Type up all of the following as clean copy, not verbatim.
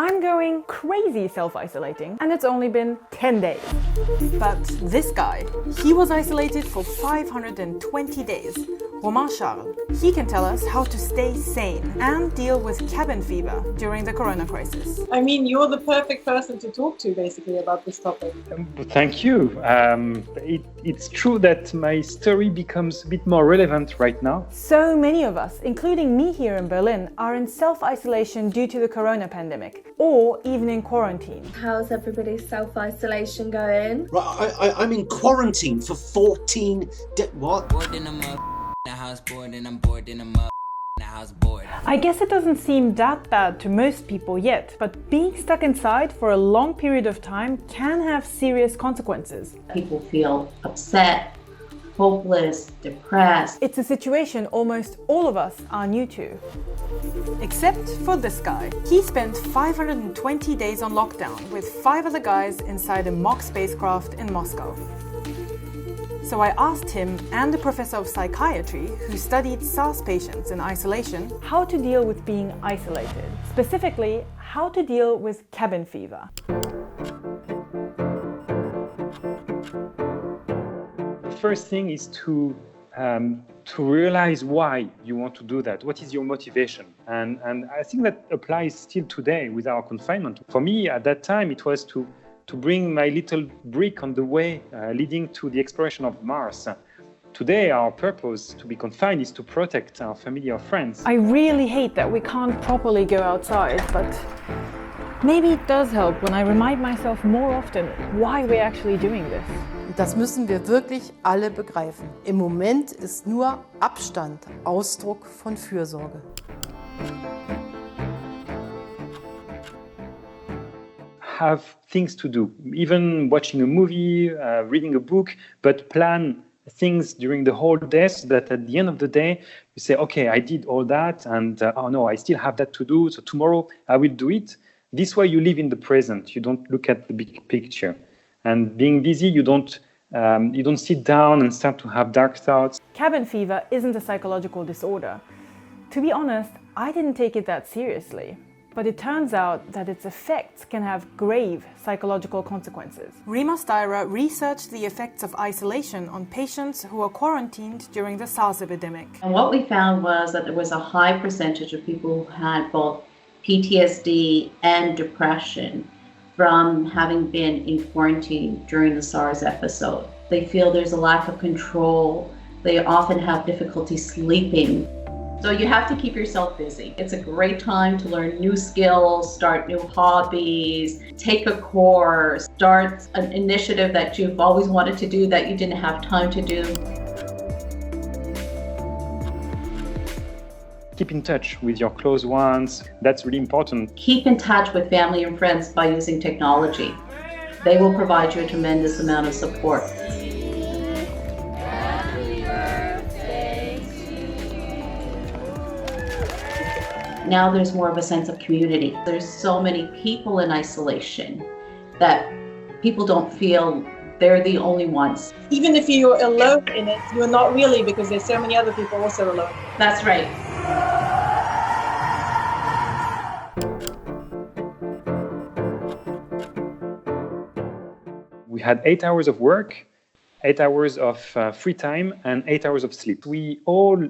I'm going crazy self-isolating, and it's only been 10 days. But this guy, he was isolated for 520 days. Romain Charles. He can tell us how to stay sane and deal with cabin fever during the corona crisis. I mean, you're the perfect person to talk to, basically, about this topic. Thank you. It's true that my story becomes a bit more relevant right now. So many of us, including me here in Berlin, are in self-isolation due to the corona pandemic, or even in quarantine. How's everybody's self-isolation going? Right, I'm in quarantine for 14 days. What? Bored in the house, bored and I'm bored in the house, bored. I guess it doesn't seem that bad to most people yet, but being stuck inside for a long period of time can have serious consequences. People feel upset, hopeless, depressed. It's a situation almost all of us are new to. Except for this guy. He spent 520 days on lockdown with 5 other guys inside a mock spacecraft in Moscow. So I asked him and a professor of psychiatry who studied SARS patients in isolation how to deal with being isolated. Specifically, how to deal with cabin fever. The first thing is to realize why you want to do that. What is your motivation? And I think that applies still today with our confinement. For me, at that time, it was to bring my little brick on the way leading to the exploration of Mars. Today, our purpose to be confined is to protect our family or friends. I really hate that we can't properly go outside, but maybe it does help when I remind myself more often why we're actually doing this. Das müssen wir wirklich alle begreifen. Im Moment ist nur Abstand Ausdruck von Fürsorge. Have things to do, even watching a movie, reading a book, but plan things during the whole day so that at the end of the day, you say, okay, I did all that and oh no, I still have that to do. So tomorrow I will do it. This way you live in the present. You don't look at the big picture. And being busy, you don't sit down and start to have dark thoughts. Cabin fever isn't a psychological disorder. To be honest, I didn't take it that seriously. But it turns out that its effects can have grave psychological consequences. Rima Styra researched the effects of isolation on patients who were quarantined during the SARS epidemic. And what we found was that there was a high percentage of people who had both PTSD and depression from having been in quarantine during the SARS episode. They feel there's a lack of control. They often have difficulty sleeping. So you have to keep yourself busy. It's a great time to learn new skills, start new hobbies, take a course, start an initiative that you've always wanted to do that you didn't have time to do. Keep in touch with your close ones. That's really important. Keep in touch with family and friends by using technology. They will provide you a tremendous amount of support. Now there's more of a sense of community. There's so many people in isolation that people don't feel they're the only ones. Even if you're alone in it, you're not really, because there's so many other people also alone. That's right. We had 8 hours of work, 8 hours of free time, and 8 hours of sleep. We all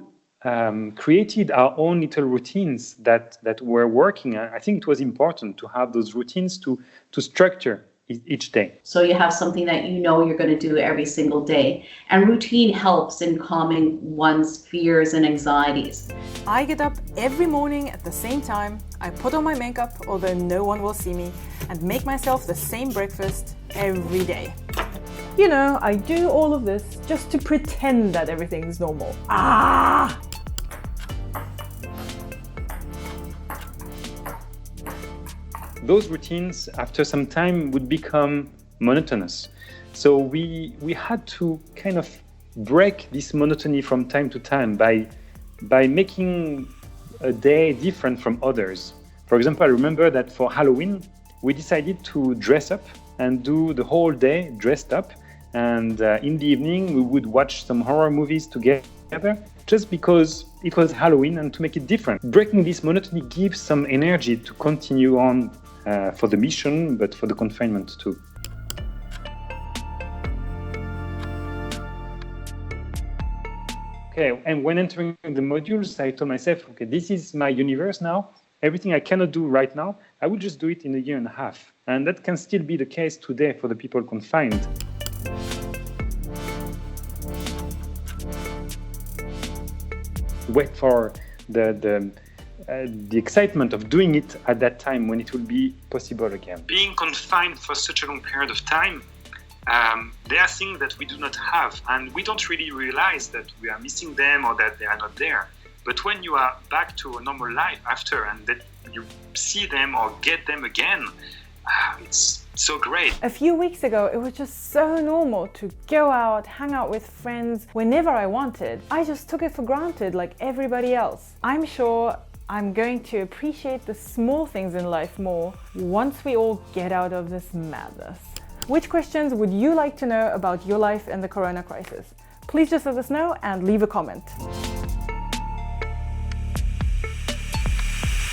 created our own little routines that were working. I think it was important to have those routines to structure each day. So you have something that you know you're going to do every single day. And routine helps in calming one's fears and anxieties. I get up every morning at the same time. I put on my makeup, although no one will see me, and make myself the same breakfast every day. You know, I do all of this just to pretend that everything's normal. Those routines, after some time, would become monotonous. So we had to kind of break this monotony from time to time by making a day different from others. For example, I remember that for Halloween, we decided to dress up and do the whole day dressed up. And in the evening, we would watch some horror movies together, just because it was Halloween and to make it different. Breaking this monotony gives some energy to continue on for the mission, but for the confinement too. Okay, and when entering the modules, I told myself, okay, this is my universe now. Everything I cannot do right now, I will just do it in a year and a half. And that can still be the case today for the people confined. Wait for the excitement of doing it at that time when it will be possible again. Being confined for such a long period of time, there are things that we do not have, and we don't really realize that we are missing them or that they are not there. But when you are back to a normal life after and that you see them or get them again, it's so great. A few weeks ago, it was just so normal to go out, hang out with friends whenever I wanted. I just took it for granted like everybody else. I'm sure I'm going to appreciate the small things in life more once we all get out of this madness. Which questions would you like to know about your life in the corona crisis? Please just let us know and leave a comment.